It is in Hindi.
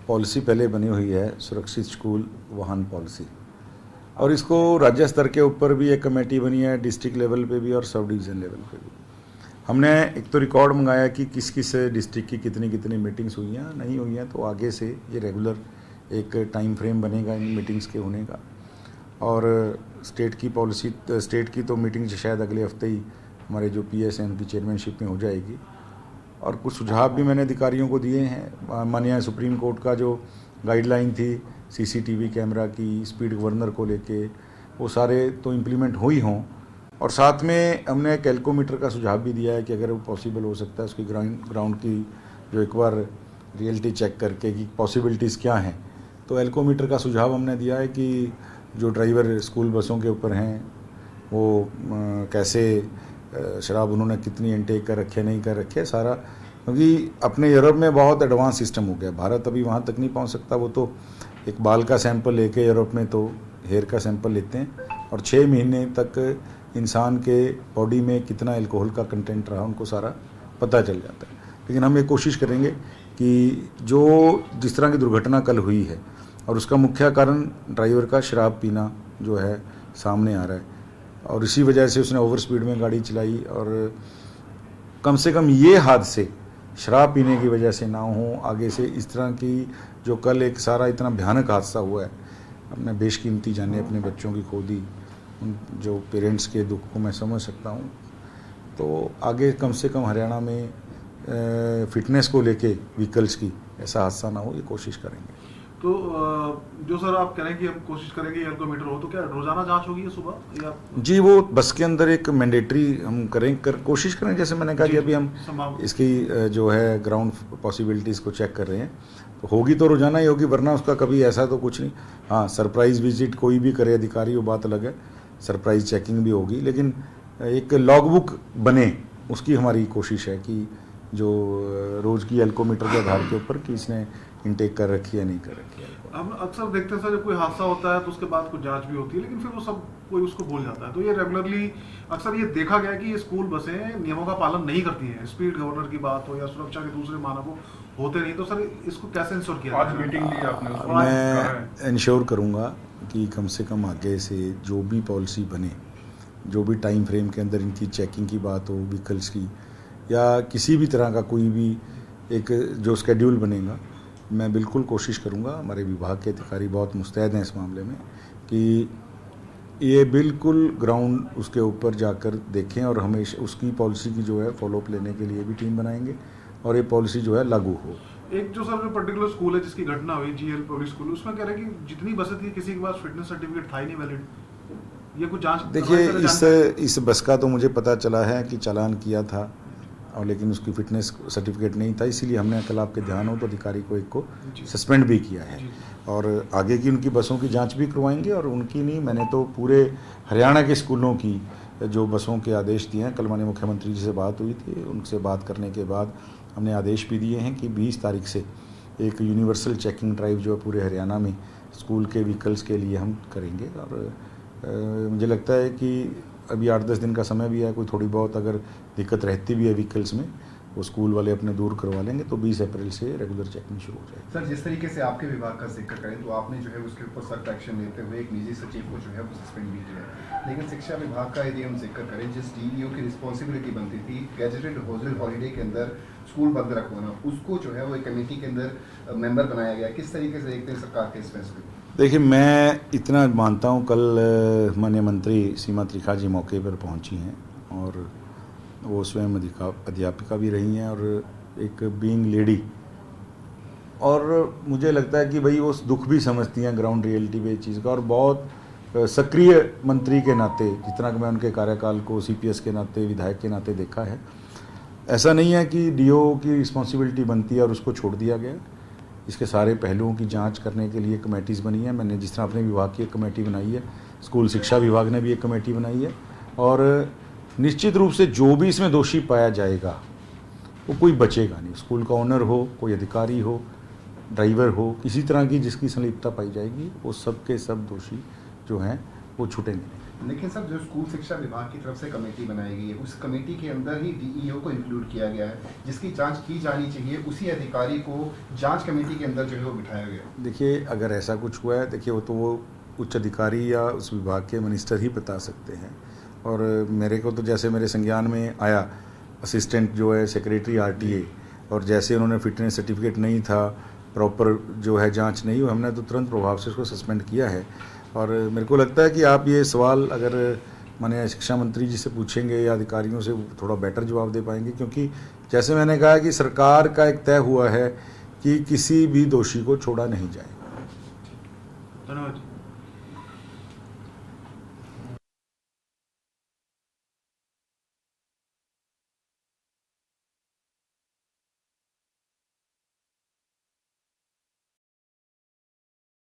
पॉलिसी पहले बनी हुई है सुरक्षित स्कूल वाहन पॉलिसी, और इसको राज्य स्तर के ऊपर भी एक कमेटी बनी है, डिस्ट्रिक्ट लेवल पे भी और सब डिवीज़न लेवल पे भी। हमने एक तो रिकॉर्ड मंगाया कि किस किस डिस्ट्रिक्ट की कितनी कितनी मीटिंग्स हुई हैं, नहीं हुई हैं तो आगे से ये रेगुलर एक टाइम फ्रेम बनेगा इन मीटिंग्स के होने का। और स्टेट की पॉलिसी, स्टेट की तो मीटिंग शायद अगले हफ्ते ही हमारे जो पीएस हैं उनकी चेयरमैनशिप में हो जाएगी। और कुछ सुझाव भी मैंने अधिकारियों को दिए हैं। माननीय सुप्रीम कोर्ट का जो गाइडलाइन थी सीसीटीवी कैमरा की, स्पीड गवर्नर को लेके, वो सारे तो इम्प्लीमेंट हो ही हों। और साथ में हमने कैलकोमीटर का सुझाव भी दिया है कि अगर वो पॉसिबल हो सकता है उसकी ग्राउंड की जो एक बार रियलिटी चेक करके कि पॉसिबिलिटीज़ क्या हैं, तो एल्कोमीटर का सुझाव हमने दिया है कि जो ड्राइवर स्कूल बसों के ऊपर हैं वो कैसे शराब उन्होंने कितनी इनटेक कर रखे नहीं कर रखे सारा, क्योंकि अपने यूरोप में बहुत एडवांस सिस्टम हो गया, भारत अभी वहाँ तक नहीं पहुँच सकता। वो तो एक बाल का सैंपल लेके यूरोप में तो हेयर का सैंपल लेते हैं और 6 महीने तक इंसान के बॉडी में कितना अल्कोहल का कंटेंट रहा उनको सारा पता चल जाता है। लेकिन हम ये कोशिश करेंगे कि जो जिस तरह की दुर्घटना कल हुई है और उसका मुख्य कारण ड्राइवर का शराब पीना जो है सामने आ रहा है, और इसी वजह से उसने ओवर स्पीड में गाड़ी चलाई, और कम से कम ये हादसे शराब पीने की वजह से ना हो आगे से। इस तरह की जो कल एक सारा इतना भयानक हादसा हुआ है, अपने बेशकीमती जाने अपने बच्चों की खो दी, उन जो पेरेंट्स के दुख को मैं समझ सकता हूँ। तो आगे कम से कम हरियाणा में फिटनेस को लेके व्हीकल्स की ऐसा हादसा ना हो, ये कोशिश करेंगे। तो जो सर आप कह रहे हैं कि हम कोशिश करेंगे एल्कोमीटर हो, तो क्या रोजाना जांच होगी ये सुबह या? जी, वो बस के अंदर एक मैंडेटरी हम कोशिश करें, जैसे मैंने कहा कि अभी हम इसकी जो है ग्राउंड पॉसिबिलिटीज़ को चेक कर रहे हैं, तो होगी तो रोजाना ही होगी, वरना उसका कभी ऐसा तो कुछ नहीं। हाँ, सरप्राइज विजिट कोई भी करे अधिकारी, वो बात अलग है, सरप्राइज चेकिंग भी होगी, लेकिन एक लॉगबुक बने उसकी हमारी कोशिश है कि जो रोज़ की एल्कोमीटर के आधार के ऊपर कि इसने इनटेक कर रखी है नहीं कर रखी है। हम अक्सर देखते हैं सर, जब कोई हादसा होता है तो उसके बाद कुछ जांच भी होती है, लेकिन फिर वो सब कोई उसको भूल जाता है। तो ये रेगुलरली अक्सर ये देखा गया कि ये स्कूल बसें नियमों का पालन नहीं करती हैं, स्पीड गवर्नर की बात हो या सुरक्षा के दूसरे मानकों होते नहीं। तो सर इसको कैसे इंश्योर किया? आज मीटिंग ली आपने? मैं इंश्योर करूँगा कि कम से कम आगे से जो भी पॉलिसी बने, जो भी टाइम फ्रेम के अंदर इनकी चेकिंग की बात हो, व्हीकल्स की या किसी भी तरह का कोई भी एक जो शेड्यूल बनेगा, मैं बिल्कुल कोशिश करूंगा, हमारे विभाग के अधिकारी बहुत मुस्तैद हैं इस मामले में, कि ये बिल्कुल ग्राउंड उसके ऊपर जाकर देखें और हमेशा उसकी पॉलिसी की जो है फॉलोअप लेने के लिए भी टीम बनाएंगे और ये पॉलिसी जो है लागू हो। एक जो सर जो पर्टिकुलर स्कूल है जिसकी घटना हुई, जीएल पब्लिक स्कूल, उसमें कह रहे हैं कि जितनी बसें थी किसी के पास फिटनेस सर्टिफिकेट था ही नहीं वैलिड। ये कुछ जांच? देखिए, इस बस का तो मुझे पता चला है कि चालान किया था और लेकिन उसकी फिटनेस सर्टिफिकेट नहीं था, इसीलिए हमने कल आपके ध्यान हो तो अधिकारी को एक को सस्पेंड भी किया है और आगे की उनकी बसों की जांच भी करवाएंगे। और उनकी नहीं, मैंने तो पूरे हरियाणा के स्कूलों की जो बसों के आदेश दिए हैं, कल माननीय मुख्यमंत्री जी से बात हुई थी, उनसे बात करने के बाद हमने आदेश भी दिए हैं कि 20 तारीख से एक यूनिवर्सल चेकिंग ड्राइव जो है पूरे हरियाणा में स्कूल के व्हीकल्स के लिए हम करेंगे। और मुझे लगता है कि अभी 8-10 दिन का समय भी है, कोई थोड़ी बहुत अगर दिक्कत रहती भी है व्हीकल्स में, वो स्कूल वाले अपने दूर करवा लेंगे, तो 20 अप्रैल से रेगुलर चेकिंग शुरू हो जाएगी। सर, जिस तरीके से आपके विभाग का जिक्र करें तो आपने जो है उसके ऊपर सख्त एक्शन लेते हुए एक निजी सचिव को जो है वो सस्पेंड भी किया है, लेकिन शिक्षा विभाग का यदि हम जिक्र करें, जिस डीईओ की रिस्पॉन्सिबिलिटी बनती थी गैजेटेड हॉलीडे के अंदर स्कूल बंद रखवाना, उसको जो है वो एक कमेटी के अंदर मेंबर बनाया गया। किस तरीके से देखते हैं सरकार के इस फैसले को? देखिए, मैं इतना मानता हूँ, कल माननीय मंत्री सीमा त्रिखा जी मौके पर पहुँची हैं और वो स्वयं अध्यापिका भी रही हैं और एक बीइंग लेडी, और मुझे लगता है कि भाई वो दुख भी समझती हैं ग्राउंड रियलिटी पे चीज़ का, और बहुत सक्रिय मंत्री के नाते, जितना कि मैं उनके कार्यकाल को सीपीएस के नाते, विधायक के नाते देखा है, ऐसा नहीं है कि डीओ की रिस्पॉन्सिबिलिटी बनती है और उसको छोड़ दिया गया। इसके सारे पहलुओं की जांच करने के लिए कमेटीज़ बनी है। मैंने जिस तरह अपने विभाग की एक कमेटी बनाई है, स्कूल शिक्षा विभाग ने भी एक कमेटी बनाई है, और निश्चित रूप से जो भी इसमें दोषी पाया जाएगा वो कोई बचेगा नहीं। स्कूल का ओनर हो, कोई अधिकारी हो, ड्राइवर हो, किसी तरह की जिसकी संलिप्तता पाई जाएगी, वो सब के सब दोषी जो हैं वो छूटेंगे नहीं। लेकिन सर जो स्कूल शिक्षा विभाग की तरफ से कमेटी बनाई गई है, उस कमेटी के अंदर ही डीईओ को इंक्लूड किया गया है, जिसकी जांच की जानी चाहिए, उसी अधिकारी को जांच कमेटी के अंदर जो है वो बिठाया गया। देखिए, अगर ऐसा कुछ हुआ है, देखिए वो उच्च अधिकारी या उस विभाग के मिनिस्टर ही बता सकते हैं। और मेरे को तो जैसे मेरे संज्ञान में आया असिस्टेंट जो है सेक्रेटरी आरटीए, और जैसे उन्होंने फिटनेस सर्टिफिकेट नहीं था, प्रॉपर जो है जांच नहीं हुई, हमने तो तुरंत प्रभाव से उसको सस्पेंड किया है। और मेरे को लगता है कि आप ये सवाल अगर माननीय शिक्षा मंत्री जी से पूछेंगे या अधिकारियों से, थोड़ा बेटर जवाब दे पाएंगे, क्योंकि जैसे मैंने कहा कि सरकार का एक तय हुआ है कि किसी भी दोषी को छोड़ा नहीं जाएगा। धन्यवाद।